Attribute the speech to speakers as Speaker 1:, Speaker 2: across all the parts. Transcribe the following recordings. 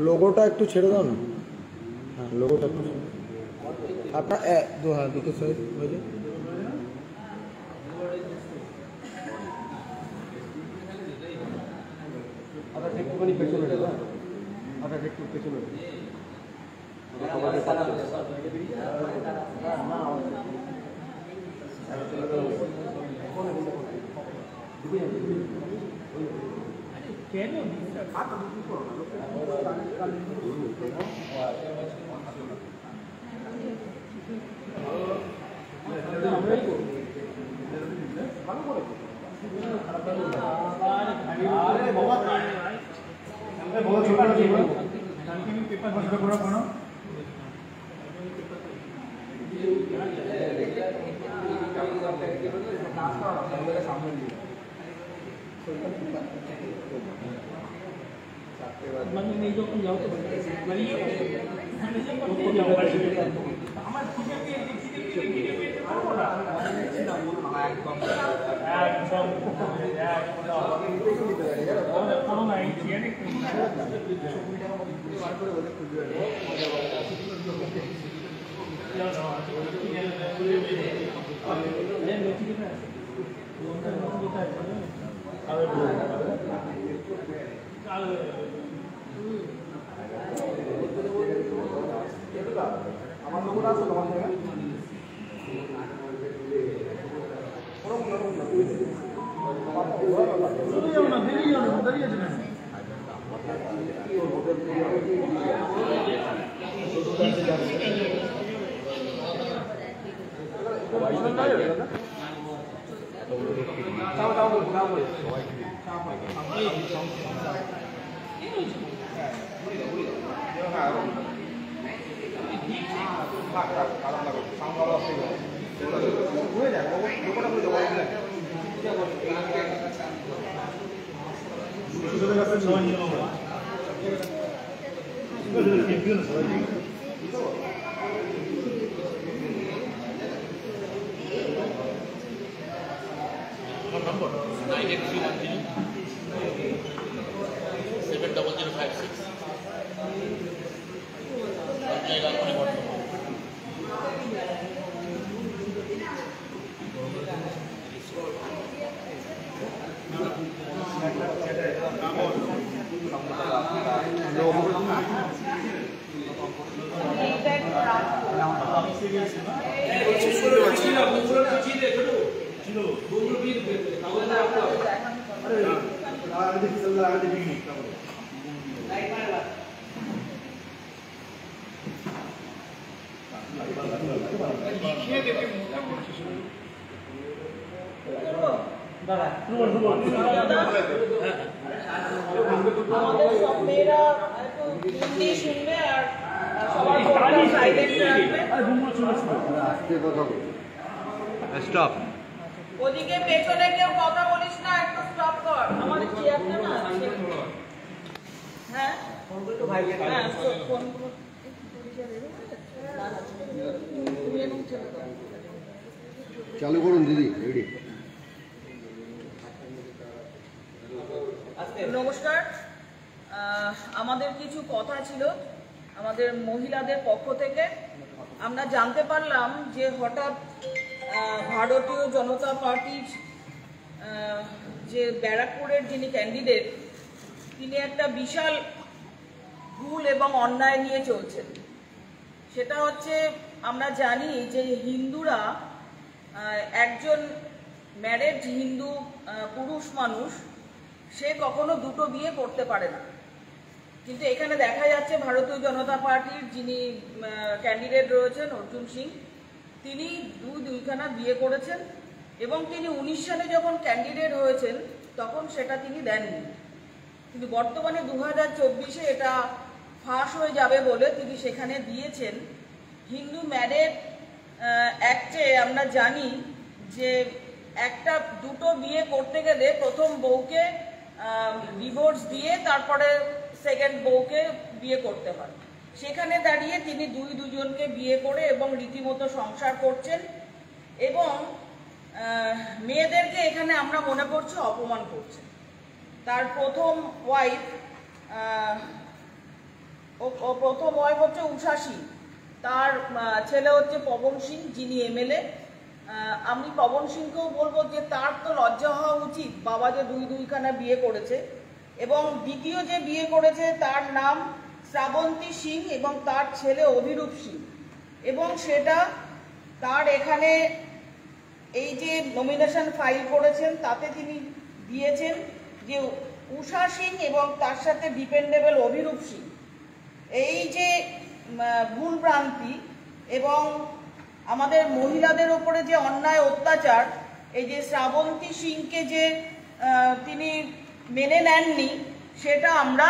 Speaker 1: लोगोटा একটু ছেড়ে দাও না। হ্যাঁ, লোগোটা একটু আপনার দুটো সাইড হয়ে যায়। আচ্ছা একটুখানি পেছনে যাবে। আচ্ছা একটু পেছনে আমার লোক আছে তোমার জায়গায়
Speaker 2: স্টপ
Speaker 3: ওদিকে পেছনে কেউ কথা বলিস না, একটু স্টপ কর। আমাদের চেয়ারটা না হ্যাঁ হ্যাঁ ফোনগুলো
Speaker 1: চালু করুন দিদি। রেডি।
Speaker 3: নমস্কার, আমাদের কিছু কথা ছিল আমাদের মহিলাদের পক্ষ থেকে। আমরা জানতে পারলাম যে হঠাৎ ভারতীয় জনতা পার্টির যে ব্যারাকপুরের যিনি ক্যান্ডিডেট, তিনি একটা বিশাল ভুল এবং অন্যায় নিয়ে চলছেন। সেটা হচ্ছে, আমরা জানি যে হিন্দুরা, একজন ম্যারেড হিন্দু পুরুষ মানুষ সে কখনো দুটো বিয়ে করতে পারে না। কিন্তু এখানে দেখা যাচ্ছে ভারতীয় জনতা পার্টির যিনি ক্যান্ডিডেট রয়েছেন অর্জুন সিং, তিনি দুইখানা বিয়ে করেছেন এবং তিনি 19 সালে যখন ক্যান্ডিডেট হয়েছেন তখন সেটা তিনি দেননি। কিন্তু বর্তমানে 2024-এ এটা ফাঁস হয়ে যাবে বলে তিনি সেখানে দিয়েছেন। হিন্দু ম্যারেড অ্যাক্টে আমরা জানি যে দুটো বিয়ে করতে গেলে প্রথম বউকে ডিভোর্স দিয়ে তারপরে সেকেন্ড বউকে বিয়ে করতে হয়। সেখানে দাঁড়িয়ে তিনি দুজনকে বিয়ে করে এবং রীতিমতো সংসার করছেন এবং মেয়েদেরকে এখানে আমরা মনে করছি অপমান করছেন। তার প্রথম ওয়াইফ হচ্ছে উষা সিং, তার ছেলে হচ্ছে পবন সিং যিনি এমএলএ। আমি পবন সিংকেও বলবো যে তার তো লজ্জা হওয়া উচিত, বাবা যে দুইখানা বিয়ে করেছে। এবং দ্বিতীয় যে বিয়ে করেছে তার নাম শ্রাবন্তী সিং এবং তার ছেলে অভিরূপ সিং। এবং সেটা তার এখানে এই যে নমিনেশন ফাইল করেছেন তাতে তিনি দিয়েছেন যে উষা সিং এবং তার সাথে ডিপেন্ডেবল অভিরূপ সিং। এই যে ভুল ভ্রান্তি এবং আমাদের মহিলাদের উপরে যে অন্যায় অত্যাচার, এই যে শ্রাবন্তী সিংকে যে তিনি মেনে নেননি, সেটা আমরা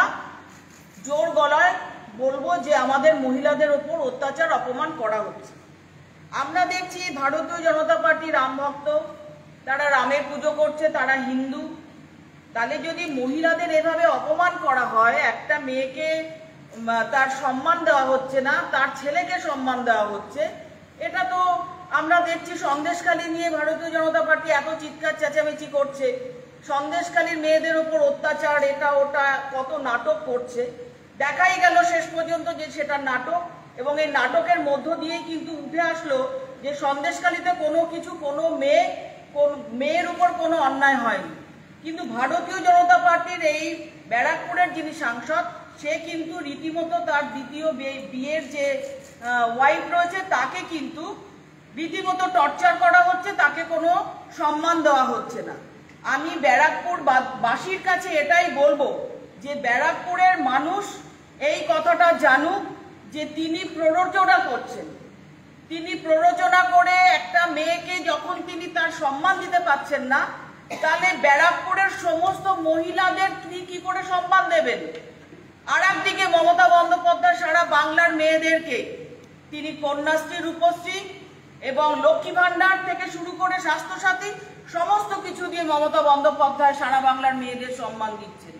Speaker 3: জোর গলায় বলবো যে আমাদের মহিলাদের ওপর অত্যাচার অপমান করা হচ্ছে। আমরা দেখছি ভারতীয় জনতা পার্টি রাম ভক্ত, তারা রামের পুজো করছে, তারা হিন্দু। তাহলে যদি মহিলাদের এভাবে অপমান করা হয়, একটা মেয়েকে তার সম্মান দেওয়া হচ্ছে না, তার ছেলেকে সম্মান দেওয়া হচ্ছে, এটা তো আমরা দেখছি সন্দেশখালী নিয়ে ভারতীয় জনতা পার্টি এত চিৎকার চেঁচামেচি করছে, সন্দেশখালীর মেয়েদের উপর অত্যাচার, এটা ওটা কত নাটক করছে। দেখাই গেল শেষ পর্যন্ত যে সেটা নাটক, এবং এই নাটকের মধ্য দিয়েই কিন্তু উঠে আসলো যে সন্দেশখালীতে কোনো মেয়ের উপর কোনো অন্যায় হয়নি। কিন্তু ভারতীয় জনতা পার্টির এই ব্যারাকপুরের যিনি সাংসদ, সে কিন্তু রীতিমতো তার দ্বিতীয় বিয়ের যে ওয়াইফ রয়েছে তাকে কিন্তু রীতিমতো টর্চার করা হচ্ছে, তাকে কোনো সম্মান দেওয়া হচ্ছে না। আমি ব্যারাকপুর বাসীর কাছে এটাই বলবো যে ব্যারাকপুরের মানুষ এই কথাটা জানুক যে তিনি প্ররোচনা করছেন। তিনি প্ররোচনা করে একটা মেয়েকে যখন তিনি তার সম্মান দিতে পারছেন না, তাহলে ব্যারাকপুরের সমস্ত মহিলাদের তিনি কি করে সম্মান দেবেন? আর একদিকে মমতা বন্দ্যোপাধ্যায় সারা বাংলার মেয়েদেরকে তিনি কন্যাশ্রী, রূপশ্রী এবং লক্ষ্মী ভান্ডার থেকে শুরু করে স্বাস্থ্যসাথী সমস্ত কিছু দিয়ে মমতা বন্দ্যোপাধ্যায় সারা বাংলার মেয়েদের সম্মান দিচ্ছেন।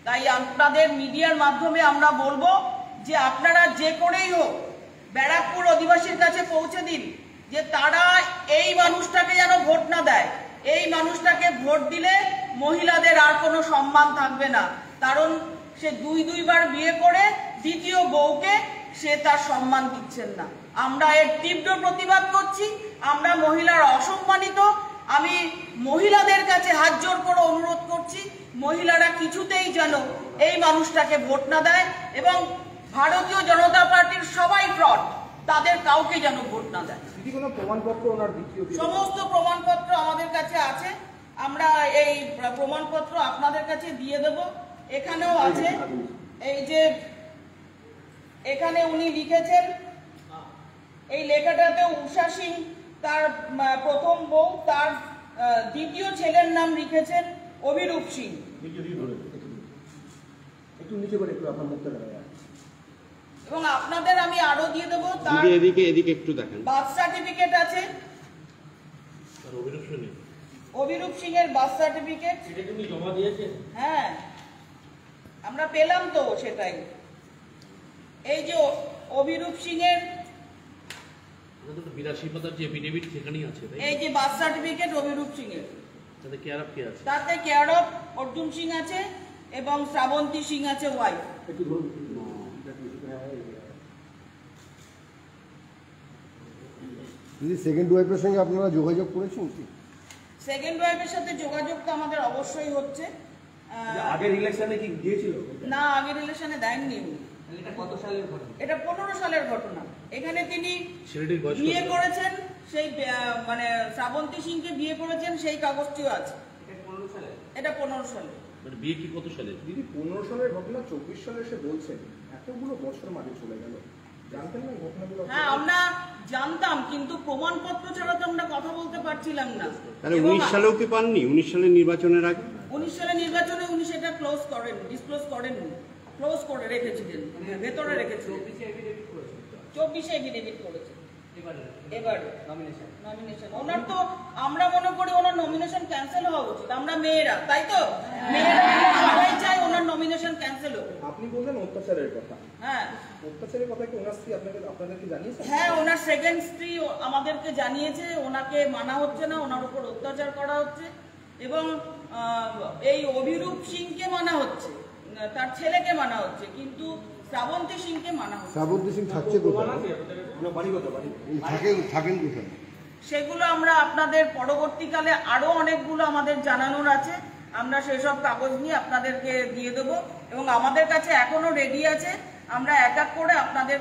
Speaker 3: তাই আপনাদের মিডিয়ার মাধ্যমে আমরা বলবো যে আপনারা যে করেই হোক ব্যারাকপুর অধিবাসীর কাছে পৌঁছে দিন যে তারা এই মানুষটাকে যেন ভোট না দেয়। এই মানুষটাকে ভোট দিলে মহিলাদের আর কোনো সম্মান থাকবে না, কারণ সে দুইবার বিয়ে করে দ্বিতীয় বউকে সে তার সম্মান দিচ্ছেন না। আমরা এর তীব্র প্রতিবাদ করছি, আমরা মহিলারা অসম্মানিত। আমি মহিলাদের কাছে হাত জোর করে অনুরোধ করছি, মহিলারা কিছুতেই যেন এই মানুষটাকে ভোট না দেয় এবং ভারতীয় জনতা পার্টির সবাই ফ্রড, তাদের কাউকে যেন ভোট না দেয়। সমস্ত প্রমাণপত্র আমাদের কাছে আছে, আমরা এই প্রমাণপত্র আপনাদের কাছে দিয়ে দেব। এখানেও আছে, এই যে এখানে উনি লিখেছেন, এই লেখাটাতে উষা সিং তার প্রথম বউ, তার দ্বিতীয় ছেলের নাম লিখেছেন অভিরূপ সিং। এবং আপনাদের আমি আরো দিয়ে দেবো, তার
Speaker 2: এদিকে একটু দেখেন,
Speaker 3: বার্থ সার্টিফিকেট আছে অভিরূপ সিং এর বার্থ সার্টিফিকেট।
Speaker 4: জমা দিয়েছেন?
Speaker 3: হ্যাঁ, আমরা পেলাম তো সেটাই। এই যে অভিরূপ সিং এর
Speaker 4: 82 পাতার যে এফিডেভিট সেখানেই আছে,
Speaker 3: এই যে বার্থ সার্টিফিকেট অভিরূপ সিং এর,
Speaker 4: তাতে কেয়ার অফ কে আছে?
Speaker 3: তাতে কেয়ার অফ অর্জুন সিং আছে এবং শ্রাবন্তী সিং আছে ওয়াইফ।
Speaker 5: দিদি সেকেন্ড ওয়াইফের সঙ্গে আপনারা যোগাযোগ করেছেন কি?
Speaker 3: সেকেন্ড ওয়াইফের সাথে যোগাযোগ তো আমাদের অবশ্যই হচ্ছে।
Speaker 1: আগের ইলেকশনে কি গিয়েছিল?
Speaker 3: না, আগের ইলেকশনে দেননি উনি।
Speaker 1: এটা কত সালের ঘটনা?
Speaker 3: এটা 15 সালের ঘটনা। এখানে তিনি
Speaker 4: ছেলেটির বয়স
Speaker 3: বিয়ে করেছেন, সেই মানে শ্রাবন্তী সিংকে বিয়ে করেছেন, সেই কাগজটিও আছে। এটা 15 সালে।
Speaker 4: মানে বিয়ে কি কত সালে?
Speaker 6: দিদি 15 সালের ঘটনা 24 সালে এসে বলছেন, এতগুলো বছর মাঝে চলে গেল, জানতেন না ঘটনাগুলো?
Speaker 3: হ্যাঁ, আমরা জানতাম, কিন্তু প্রমাণপত্র ছাড়া তো আমরা কথা বলতে পারছিলাম না।
Speaker 7: তাহলে 19 সালেও কি পাননি? 19 সালের নির্বাচনের আগে
Speaker 3: 19 সালের নির্বাচনে উনি সেটা ক্লোজ করেন, ডিসক্লোজ করেননি, ক্লোজ করে রেখেছিলেন, ভেতরে রেখেছিলেন। 24 এফিডেভিট করেছে এবার নমিনেশন। ওনার তো আমরা মনে করি ওনার নমিনেশন ক্যান্সেল হওয়া উচিত। আমরা মেয়েরা, তাই তো, মেয়েরা সবাই চাই ওনার নমিনেশন ক্যান্সেল হোক।
Speaker 6: আপনি বললেন অত্যাচারের কথা,
Speaker 3: হ্যাঁ,
Speaker 6: অত্যাচারের কথা কি ওনার স্ত্রী আপনাদেরকে জানিয়েছেন?
Speaker 3: হ্যাঁ, ওনার সেকেন্ড স্ত্রী আমাদেরকে জানিয়েছে ওনাকে মানা হচ্ছে না, ওনার উপর অত্যাচার করা হচ্ছে, এবং এই অভিরূপ সিংকে মানা হচ্ছে, তার ছেলেকে মানা হচ্ছে, কিন্তু শ্রাবন্তী সিংকে মানা হচ্ছে।
Speaker 5: শ্রাবন্তী সিং থাকছে কোথায়? থাকেন কোথায়?
Speaker 3: সেগুলো আমরা আপনাদের পরবর্তীকালে আরো অনেকগুলো আমাদের জানানোর আছে, আমরা সেসব কাগজ নিয়ে আপনাদেরকে দিয়ে দেবো, এবং আমাদের কাছে এখনো রেডি আছে। আমরা এক এক করে আপনাদের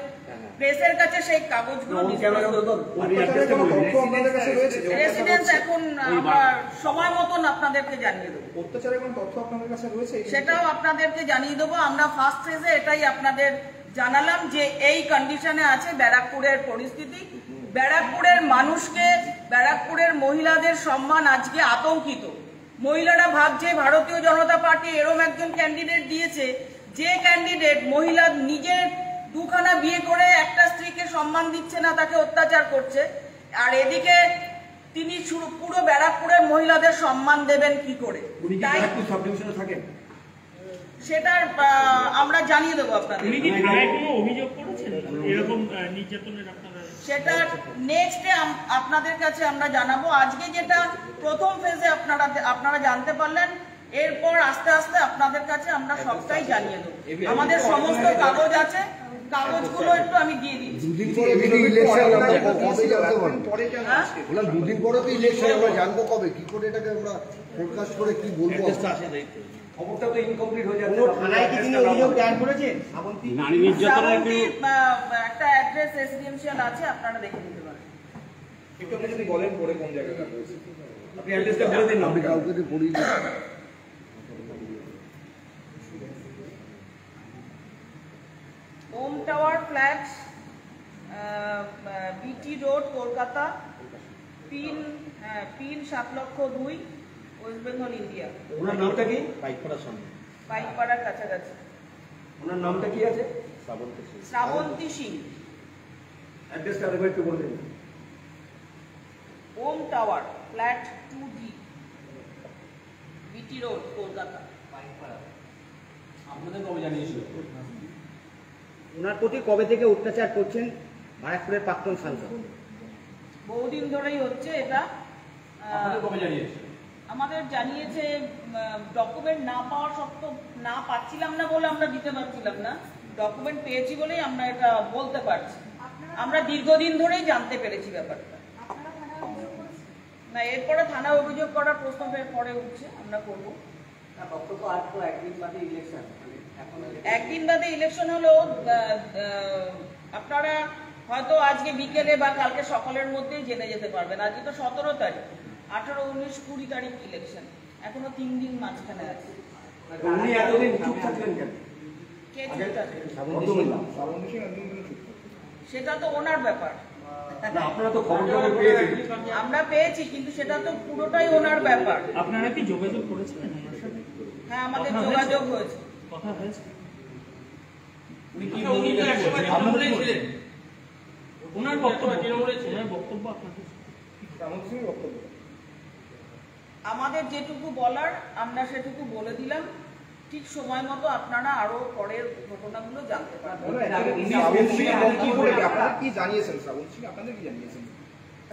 Speaker 3: প্রেসের কাছে সেই কাগজগুলো রেসিডেন্স এখন আমরা সময় মতন আপনাদেরকে জানিয়ে দেবো।
Speaker 6: অত্যাচারের কোনো তথ্য আপনাদের কাছে রয়েছে?
Speaker 3: সেটাও আপনাদেরকে জানিয়ে দেবো। আমরা ফার্স্ট ফেজে এটাই আপনাদের জানালাম যে এই কন্ডিশনে আছে ব্যারাকপুরের পরিস্থিতি। ব্যারাকপুরের মানুষকে, ব্যারাকপুরের মহিলাদের সম্মান আজকে আতঙ্কিত। মহিলারা ভাবছে ভারতীয় জনতা পার্টি এরম একজন ক্যান্ডিডেট দিয়েছে, যে ক্যান্ডিডেট মহিলা নিজের দুখানা বিয়ে করে একটা স্ত্রীকে সম্মান দিচ্ছে না, তাকে অত্যাচার করছে, আর এদিকে তিনি পুরো ব্যারাকপুরের মহিলাদের সম্মান দেবেন কি করে? তাই সেটার আমরা জানিয়ে দেবো আপনাদের। সেটা নেক্সটে আপনাদের কাছে আমরা জানাবো। আজকে যেটা প্রথম ফেজে আপনারা জানতে পারলেন, এরপর আস্তে আস্তে আপনাদের কাছে আমরা সবটাই জানিয়ে দেবো। আমাদের সমস্ত কাগজ আছে, কাগজগুলো একটু আমি দিয়ে দিচ্ছি।
Speaker 5: দুদিন পরে তো ইলেকশন, আমরা জানবো কবে, কি করে এটাকে আমরা ফোরকাস্ট করে কি বলবো?
Speaker 1: খবরটা তো ইনকমপ্লিট হয়ে যাচ্ছে। থানায় কি তিনি অভিযোগ দায়ের করেছেন?
Speaker 7: নারী নির্যাতনের
Speaker 3: একটা অ্যাড্রেস রেসিডেন্সিয়াল আছে, আপনারা দেখে নিতে পারেন।
Speaker 6: একটু আপনি যদি বলেন পরে কোন জায়গাটা রয়েছে, আপনি অ্যাড্রেসটা বলে দিন।
Speaker 5: আমি কাউকে পড়ি
Speaker 3: Om tower flat, BT road, Kolkata, pin 7,02,000, West Bengal, India.
Speaker 1: ওনার নামটা কি?
Speaker 3: পাইকপাড়ার কাছাকাছি।
Speaker 1: ওনার নামটা কি আছে?
Speaker 3: শ্রাবন্তী সিং।
Speaker 6: অ্যাড্রেসটা আরেকবার একটু বলে দিন।
Speaker 3: ওম টাওয়ার ফ্ল্যাট 2D, বিটি রোড, কলকাতা।
Speaker 1: আপনাদের কবে জানিয়েছিল? ওনার প্রতি কবে থেকে অত্যাচার করছেন ব্যারাকপুরের প্রাক্তন সাংসদ?
Speaker 3: বহুদিন ধরেই হচ্ছে এটা।
Speaker 1: আপনাদের কবে জানিয়েছে?
Speaker 3: আমাদের জানিয়েছে, ডকুমেন্ট না পাওয়ার সত্ত্বেও, না পাচ্ছিলাম না বলে আমরা দিতে পারছিলাম না, ডকুমেন্ট পেয়েছি বলেই আমরা এটা বলতে পারছি। আমরা দীর্ঘদিন ধরেই জানতে পেরেছি ব্যাপারটা। না, এরপরে থানা অভিযোগ করার প্রশ্ন পরে উঠছে, আমরা করবো। একদিন বাদে ইলেকশন হলেও আপনারা হয়তো আজকে বিকেলে বা কালকে সকালের মধ্যেই জেনে যেতে পারবেন। আজকে তো 17 তারিখ, 18, 19, 20 তারিখ ইলেকশন, এখনো 3 দিন মাঝখানে আছে।
Speaker 1: উনি এতদিন চুপ থাকলেন কেন?
Speaker 3: কে চুপ থাকবে? সেটা তো ওনার ব্যাপার।
Speaker 1: আপনারা তো খবর পেয়েছেন।
Speaker 3: আমরা পেয়েছি, কিন্তু সেটা তো পুরোটাই ওনার ব্যাপার।
Speaker 4: আপনারা কি যোগাযোগ করেছিলেন ওনার সাথে?
Speaker 3: হ্যাঁ, আমাদের যোগাযোগ হয়েছে।
Speaker 4: কথা হয়েছে?
Speaker 1: উনি কি বললেন?
Speaker 4: ওনার বক্তব্য আপনাদের
Speaker 3: আমাদের যেটুকু বলার আমরা সেটুকু বলে দিলাম। ঠিক সময় মতো আপনারা আরো পরের ঘটনাগুলো জানতে পারবেন।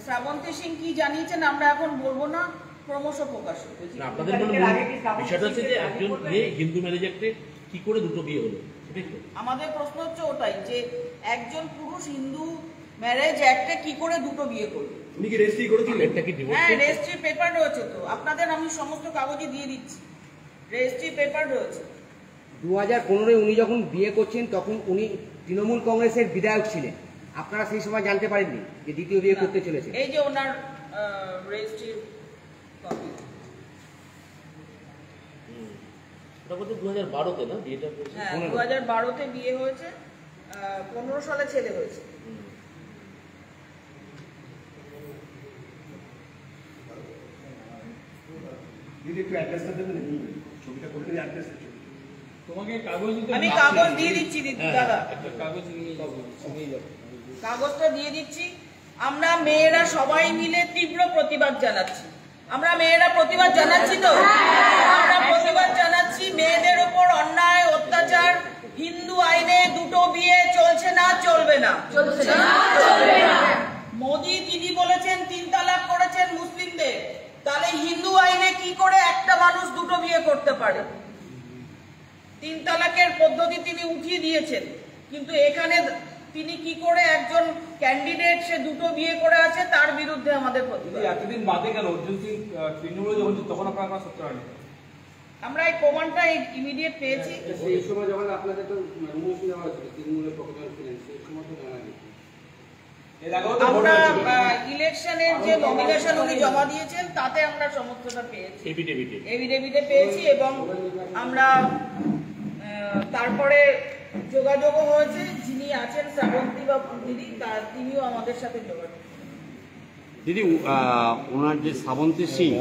Speaker 3: শ্রাবন্তী সিং কি জানিয়েছেন আমরা এখন বলবো না, ক্রমশ প্রকাশ হবে।
Speaker 4: আপনাদের বিষয়টা হচ্ছে যে একজন মেয়ে হিন্দু ম্যারেজে কি করে দুটো বিয়ে হলো, সেটাই তো
Speaker 3: আমাদের প্রশ্ন হচ্ছে ওটাই, যে একজন পুরুষ হিন্দু ম্যারেজ অ্যাক্টে কি করে দুটো বিয়ে করবে?
Speaker 6: উনি কি রেজিস্ট্রি করেছিলেন?
Speaker 4: এটা কি divorce
Speaker 3: হ্যাঁ,
Speaker 4: case?
Speaker 3: রেজিস্ট্রি পেপার রয়েছে তো, আপনাদের আমি সমস্ত কাগজই দিয়ে দিচ্ছি, রেজিস্ট্রি পেপার রয়েছে।
Speaker 8: 2015 উনি যখন বিয়ে করছেন তখন উনি তৃণমূল কংগ্রেসের বিধায়ক ছিলেন, আপনারা সেই সময় জানতে পারেননি যে দ্বিতীয় বিয়ে করতে চলেছে?
Speaker 3: এই যে ওনার রেজিস্ট্রি কপি।
Speaker 4: ওটা বলতে 2012-তে না বিয়েটা হয়েছে?
Speaker 3: হ্যাঁ, 2012-তে বিয়ে হয়েছে, 15 সালে ছেলে হয়েছে।
Speaker 6: দিদি একটু অ্যাড্রেসটা দেবেন, ছবিটা করে দিলে অ্যাড্রেসটা ছবি।
Speaker 3: আমি কাগজ দিয়ে দিচ্ছি দিদি, দাদা
Speaker 6: হ্যাঁ।
Speaker 3: কাগজটা দিয়ে দিচ্ছি। আমরা মেয়েরা সবাই মিলে তীব্র প্রতিবাদ জানাচ্ছি। আমরা মেয়েরা প্রতিবাদ জানাচ্ছি তো, আমরা প্রতিবাদ জানাচ্ছি। মেয়েদের ওপর অন্যায় অত্যাচার, হিন্দু আইনে দুটো বিয়ে চলছে না, চলবে না। মোদি দিদি বলেছেন 3 তালাক করেছেন মুসলিমদের, তাহলে হিন্দু আইনে কি করে একটা মানুষ দুটো বিয়ে করতে পারে? 3 তালাকের পদ্ধতি তিনি উঠিয়ে দিয়েছেন, কিন্তু এখানে তিনি কি করে একজন ক্যান্ডিডেট সে দুটো বিয়ে করে আছে তার বিরুদ্ধে আমাদের প্রতিবাদ।
Speaker 9: এতদিন বাদে গেল অর্জুন সিং তৃণমূলে যখন তখন আপনারা সত্য হয়নি,
Speaker 3: আমরা এই প্রমাণটা ইমিডিয়েট পেয়েছি।
Speaker 8: সেই সময় যখন আপনাদের তো অনুমোদন দেওয়া হয়েছিল, তৃণমূলের পক্ষে ছিলেন, সেই সময় তো জানা গেছে।
Speaker 3: আমরা ইলেকশনের যে নমিনেশন উনি জমা দিয়েছেন তাতে আমরা সমস্তটা পেয়েছি, এভিডেভিটে পেয়েছি, এবং আমরা তারপরে যোগাযোগও হয়েছে। যিনি আছেন শ্রাবন্তী বা দিদি, তিনিও আমাদের সাথে যোগাযোগ।
Speaker 7: দিদি, ওনার যে শ্রাবন্তী সিং,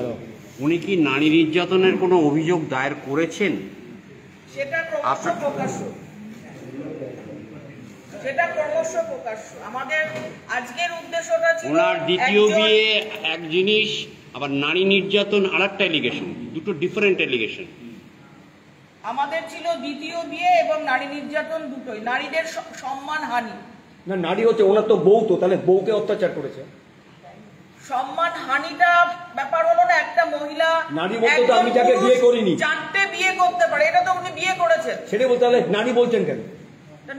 Speaker 7: উনি কি নারী নির্যাতনের কোনো অভিযোগ দায়ের করেছেন?
Speaker 3: সেটা ক্রমশ প্রকাশ্য, সেটা ক্রমশ প্রকাশ্য। আমাদের আজকের উদ্দেশ্যটা ছিল
Speaker 7: ওনার দ্বিতীয় বিয়ে এক জিনিস, আবার নারী নির্যাতন আরেকটা এলিগেশন, দুটো ডিফারেন্ট এলিগেশন।
Speaker 3: আমাদের ছিল দ্বিতীয় বিয়ে এবং নারী নির্যাতন দুটোই, নারীদের সম্মান হানি।
Speaker 1: না, নারী হচ্ছে ওনার তো বউ, তো তাহলে বউকে অত্যাচার করেছে।
Speaker 3: সম্মান হানিটা ব্যাপার হলো না, একটা মহিলা
Speaker 1: নারী বলতে তো আমি যাকে বিয়ে করিনি
Speaker 3: 4টে বিয়ে করতে পারে, এটা তো উনি বিয়ে করেছেন।
Speaker 1: সেটা বলতে তাহলে নারী বলছেন কেন?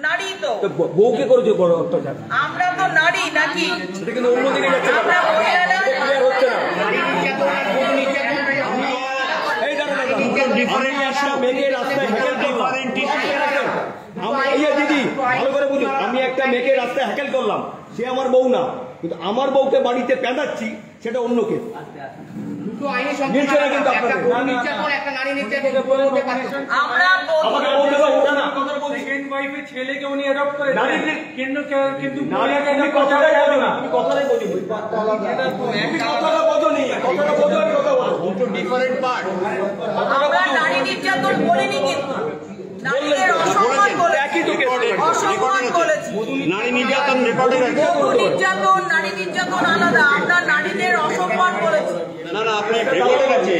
Speaker 3: নারী তো
Speaker 1: বউকে করেছে বড় অত্যাচার।
Speaker 3: আমরা তো নারী নাকি?
Speaker 1: সেটা কিন্তু অন্যদিকে যাচ্ছে,
Speaker 3: আমরা মহিলা না,
Speaker 1: ক্লিয়ার হচ্ছে না। এই মেয়েকে রাস্তায় হ্যাকেল করলাম, দিদি ভালো করে বুঝুন, আমি একটা মেয়েকে রাস্তায় হ্যাকেল করলাম, সে আমার বউ না, কিন্তু আমার বউকে বাড়িতে পেঁদাচ্ছি, সেটা অন্য কেস।
Speaker 9: ছেলেকে উনি অ্যাডপ্ট করে কিন্তু
Speaker 3: আমরা নারী নির্যাতন বলিনি, কিন্তু নারীদের অসম্মান বলেছি, অসম্মান বলেছি।
Speaker 7: নারী নির্যাতন রেকর্ডে
Speaker 3: নির্যাতন, নারী নির্যাতন আলাদা, আমরা নারীদের অসম্মান বলেছি।
Speaker 7: না না, আপনি রেকর্ডে আছে।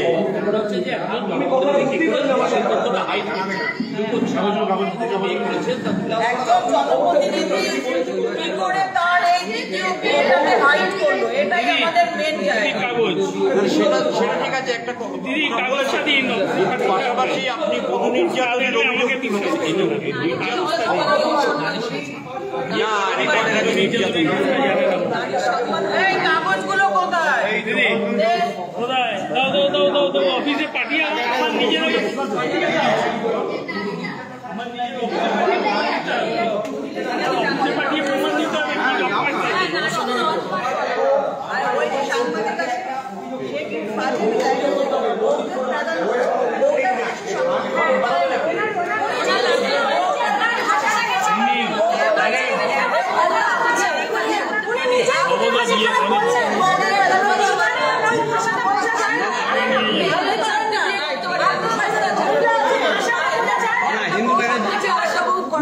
Speaker 3: একজন জনপ্রতিনিধি কি করে তার এই দ্বিতীয় বিয়েটাকে হাইড করলো, এটাই আমাদের মেন জায়গা।
Speaker 7: সেটা ঠিক আছে, একটা পাশাপাশি আপনি বধূ নির্যাতনের অভিযোগ কি করেছেন?
Speaker 3: এই কাগজগুলো কোথায়?
Speaker 9: অফিসে পাঠিয়ে আমার নিজের পাঠিয়ে প্রমাণ দিতে হবে।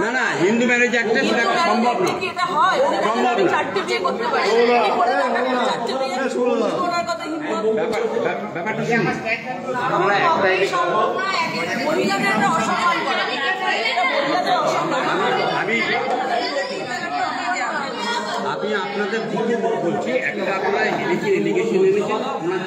Speaker 7: না না, হিন্দু ম্যারেজ একটা সেটা সম্ভব না, সম্ভব না। ব্যাপারটা আমরা আমি আপনাদের দিকে বলছি, একটা আপনারা এলিগেশন এনেছেন ওনার